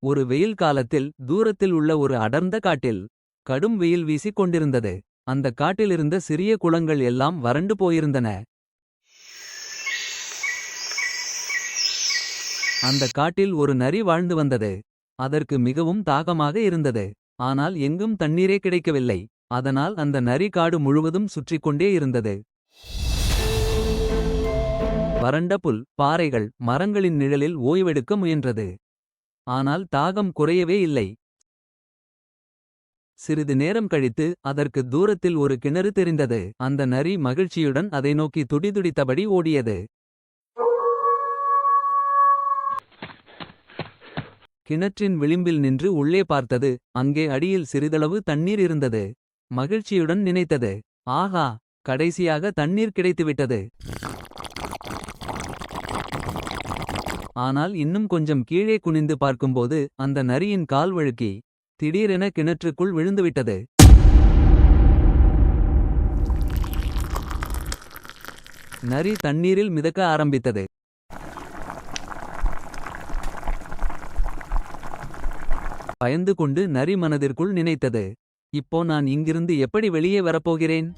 ஒரு வெயில் காலத்தில் தூரத்தில் உள்ள ஒரு அடர்ந்த காட்டில் கடும் வெயில் வீசிக் கொண்டிருந்தது. அந்த காட்டிலிருந்த சிறிய குளங்கள் எல்லாம் வறண்டு போயிருந்தன. அந்த காட்டில் ஒரு நரி வாழ்ந்து வந்தது. அதற்கு மிகவும் தாகமாக இருந்தது. ஆனால் எங்கும் தண்ணீரே கிடைக்கவில்லை. அதனால் அந்த நரி காடு முழுவதும் சுற்றிக் கொண்டே இருந்தது. வறண்ட புல், பாறைகள், மரங்களின் நிழலில் ஓய்வெடுக்க முயன்றது. ஆனால் தாகம் குறையவே இல்லை. சிறிது நேரம் கழித்து அதற்கு தூரத்தில் ஒரு கிணறு தெரிந்தது. அந்த நரி மகிழ்ச்சியுடன் அதை நோக்கி துடிதுடித்தபடி ஓடியது. கிணற்றின் விளிம்பில் நின்று உள்ளே பார்த்தது. அங்கே அடியில் சிறிதளவு தண்ணீர் இருந்தது. மகிழ்ச்சியுடன் நினைத்தது, ஆஹா, கடைசியாக தண்ணீர் கிடைத்துவிட்டது. ஆனால் இன்னும் கொஞ்சம் கீழே குனிந்து பார்க்கும்போது அந்த நரியின் கால் வழுக்கி திடீரென கிணற்றுக்குள் விழுந்துவிட்டது. நரி தண்ணீரில் மிதக்க ஆரம்பித்தது. பயந்து கொண்டு நரி மனதிற்குள் நினைத்தது, இப்போ நான் இங்கிருந்து எப்படி வெளியே வரப்போகிறேன்?